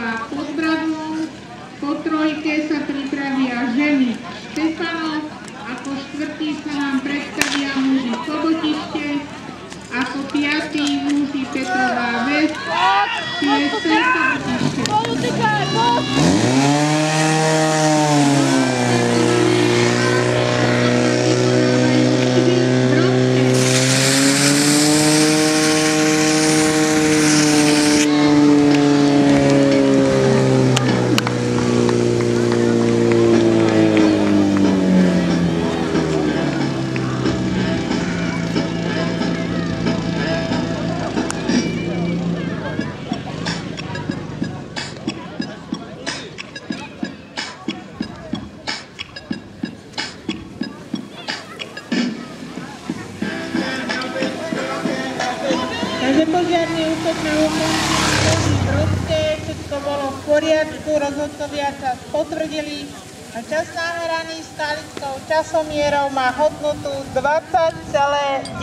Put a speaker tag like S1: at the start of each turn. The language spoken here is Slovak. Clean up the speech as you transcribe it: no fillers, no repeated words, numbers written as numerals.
S1: a pod Bradlom. Po trojke sa pripravia ženy Štefanov, ako štvrtý sa nám predstavia muži Sobotište, ako piatý muži Petrová Ves, šiesté Sobotište.
S2: Takže požiarný útok na ukončení v Brodke, všetko bolo v poriadku, rozhodcovia čas potvrdili a čas nameraný skalickou časomierou má hodnotu 20,19.